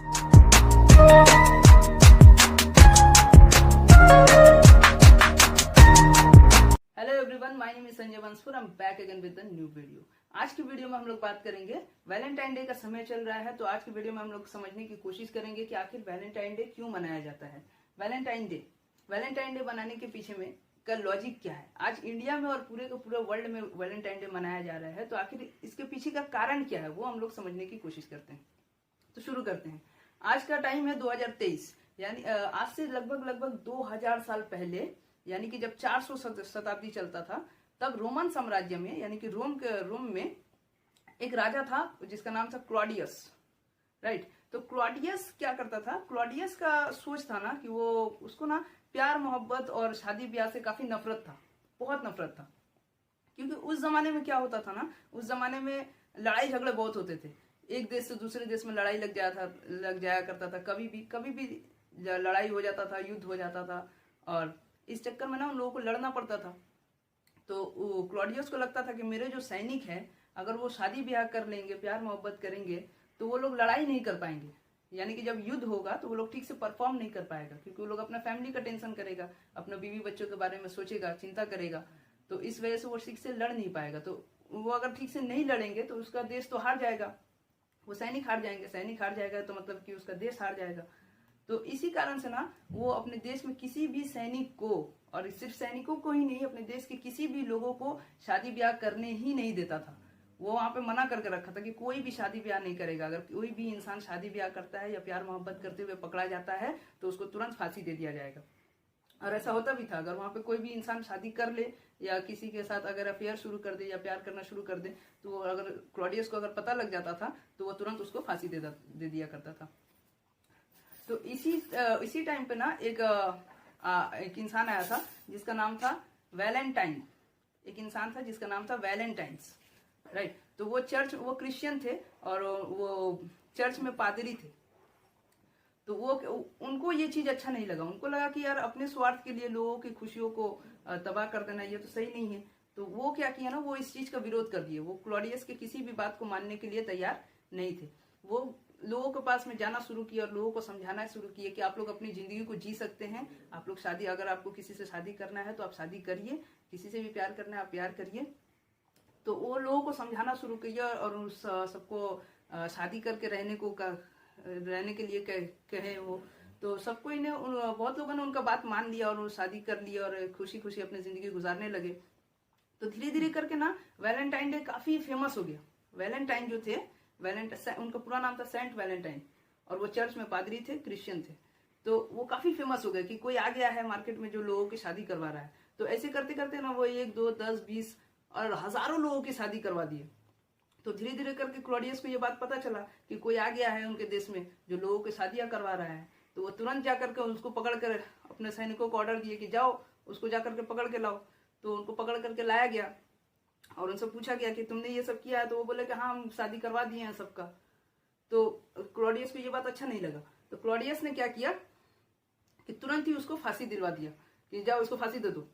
Hello everyone, my name is Sanjay Banspur. I am back again with the new video. आज की video में हम लोग बात करेंगे, वैलेंटाइन डे का समय चल रहा है, तो आज की वीडियो में हम लोग समझने की कोशिश करेंगे कि आखिर वैलेंटाइन डे क्यों मनाया जाता है। वैलेंटाइन डे बनाने के पीछे में का लॉजिक क्या है। आज इंडिया में और पूरे के पूरे वर्ल्ड में वैलेंटाइन डे मनाया जा रहा है, तो आखिर इसके पीछे का कारण क्या है वो हम लोग समझने की कोशिश करते हैं। तो शुरू करते हैं। आज का टाइम है 2023, यानी आज से लगभग 2000 साल पहले, यानी कि जब 400 शताब्दी चलता था, तब रोमन साम्राज्य में यानी कि रोम में एक राजा था जिसका नाम था क्लॉडियस। राइट। तो क्लॉडियस क्या करता था, क्लॉडियस का सोच था ना कि वो उसको ना प्यार मोहब्बत और शादी ब्याह से काफी नफरत था, बहुत नफरत था। क्योंकि उस जमाने में क्या होता था ना, उस जमाने में लड़ाई झगड़े बहुत होते थे। एक देश से दूसरे देश में लड़ाई लग जाया करता था। कभी भी लड़ाई हो जाता था, युद्ध हो जाता था, और इस चक्कर में ना उन लोगों को लड़ना पड़ता था। तो क्लॉडियस को लगता था कि मेरे जो सैनिक हैं, अगर वो शादी ब्याह कर लेंगे, प्यार मोहब्बत करेंगे, तो वो लोग लड़ाई नहीं कर पाएंगे। यानी कि जब युद्ध होगा तो वो लोग ठीक से परफॉर्म नहीं कर पाएगा, क्योंकि वो लोग अपना फैमिली का टेंशन करेगा, अपने बीवी बच्चों के बारे में सोचेगा, चिंता करेगा। तो इस वजह से वो ठीक से लड़ नहीं पाएगा। तो वो अगर ठीक से नहीं लड़ेंगे तो उसका देश तो हार जाएगा, वो सैनिक हार जाएंगे। सैनिक हार जाएगा तो मतलब कि उसका देश हार जाएगा। तो इसी कारण से ना वो अपने देश में किसी भी सैनिक को, और सिर्फ सैनिकों को ही नहीं, अपने देश के किसी भी लोगों को शादी ब्याह करने ही नहीं देता था। वो वहां पे मना करके रखा था कि कोई भी शादी ब्याह नहीं करेगा। अगर कोई भी इंसान शादी ब्याह करता है या प्यार मोहब्बत करते हुए पकड़ा जाता है तो उसको तुरंत फांसी दे दिया जाएगा। और ऐसा होता भी था। अगर वहां पे कोई भी इंसान शादी कर ले या किसी के साथ अगर अफेयर शुरू कर दे या प्यार करना शुरू कर दे, तो अगर क्लॉडियस को अगर पता लग जाता था तो वो तुरंत उसको फांसी दे दिया करता था। तो इसी टाइम पे ना एक इंसान आया था जिसका नाम था वैलेंटाइन। एक इंसान था जिसका नाम था वैलेंटाइन्स। राइट। तो वो क्रिश्चियन थे और वो चर्च में पादरी थे। तो वो उनको ये चीज अच्छा नहीं लगा। उनको लगा कि यार अपने स्वार्थ के लिए लोगों की खुशियों को तबाह कर देना ये तो सही नहीं है। तो वो क्या किया ना, वो इस चीज का विरोध कर दिए। वो क्लॉडियस के किसी भी बात को मानने के लिए तैयार नहीं थे। वो लोगों के पास में जाना शुरू किया और लोगों को समझाना शुरू किया कि आप लोग अपनी जिंदगी को जी सकते हैं। आप लोग शादी, अगर आपको किसी से शादी करना है तो आप शादी करिए, किसी से भी प्यार करना है आप प्यार करिए। तो वो लोगों को समझाना शुरू किया और उस सबको शादी करके रहने के लिए कहे वो। तो सबको इन्हें बहुत लोगों ने उनका बात मान लिया और वो शादी कर लिया और खुशी खुशी अपनी जिंदगी गुजारने लगे। तो धीरे धीरे करके ना वैलेंटाइन डे काफी फेमस हो गया। वैलेंटाइन जो थे, उनका पूरा नाम था सेंट वैलेंटाइन, और वो चर्च में पादरी थे, क्रिश्चियन थे। तो वो काफी फेमस हो गए कि कोई आ गया है मार्केट में जो लोगों की शादी करवा रहा है। तो ऐसे करते करते ना वो 1, 2, 10, 20 और हजारों लोगों की शादी करवा दिए। तो धीरे धीरे करके क्लॉडियस को ये बात पता चला कि कोई आ गया है उनके देश में जो लोगों की शादियां करवा रहा है। तो वो तुरंत जाकर के उसको पकड़ कर अपने सैनिकों को ऑर्डर दिए कि जाओ उसको जाकर के पकड़ के लाओ। तो उनको पकड़ करके लाया गया और उनसे पूछा गया कि तुमने ये सब किया है। तो वो बोले कि हाँ, हम शादी करवा दिए हैं सबका। तो क्लॉडियस को ये बात अच्छा नहीं लगा। तो क्लॉडियस ने क्या किया कि तुरंत ही उसको फांसी दिलवा दिया कि जाओ उसको फांसी दे दो।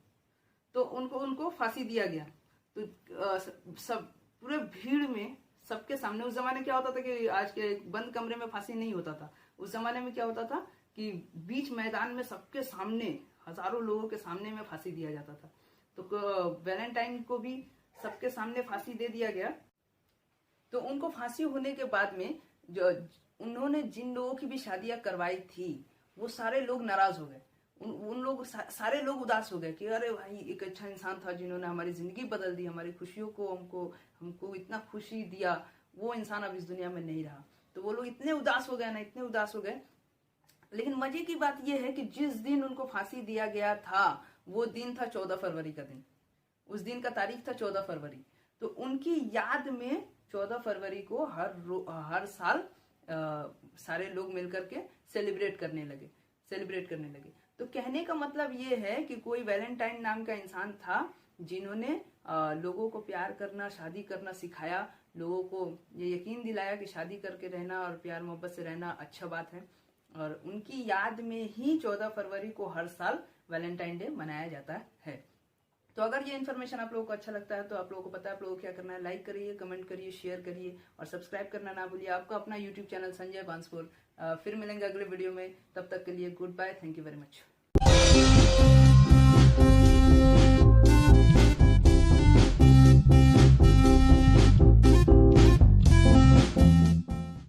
तो उनको फांसी दिया गया। तो सब पूरे भीड़ में सबके सामने, उस जमाने क्या होता था कि आज के बंद कमरे में फांसी नहीं होता था। उस जमाने में क्या होता था कि बीच मैदान में सबके सामने, हजारों लोगों के सामने में फांसी दिया जाता था। तो वैलेंटाइन को भी सबके सामने फांसी दे दिया गया। तो उनको फांसी होने के बाद में जो उन्होंने जिन लोगों की भी शादियां करवाई थी वो सारे लोग नाराज हो गए। उन लोग सारे लोग उदास हो गए कि अरे भाई, एक अच्छा इंसान था जिन्होंने हमारी जिंदगी बदल दी, हमारी खुशियों को हमको इतना खुशी दिया, वो इंसान अब इस दुनिया में नहीं रहा। तो वो लोग इतने उदास हो गए ना, इतने उदास हो गए। लेकिन मजे की बात यह है कि जिस दिन उनको फांसी दिया गया था वो दिन था 14 फरवरी का दिन। उस दिन का तारीख था 14 फरवरी। तो उनकी याद में 14 फरवरी को हर साल सारे लोग मिलकर के सेलिब्रेट करने लगे। तो कहने का मतलब ये है कि कोई वैलेंटाइन नाम का इंसान था जिन्होंने लोगों को प्यार करना, शादी करना सिखाया, लोगों को ये यकीन दिलाया कि शादी करके रहना और प्यार मोहब्बत से रहना अच्छा बात है। और उनकी याद में ही 14 फरवरी को हर साल वैलेंटाइन डे मनाया जाता है। तो अगर ये इन्फॉर्मेशन आप लोगों को अच्छा लगता है तो आप लोगों को पता है आप लोगों को क्या करना है, लाइक करिए, कमेंट करिए, शेयर करिए और सब्सक्राइब करना ना भूलिए। आपका अपना यूट्यूब चैनल संजय बांसपुर फिर मिलेंगे अगले वीडियो में, तब तक के लिए good bye, thank you very much.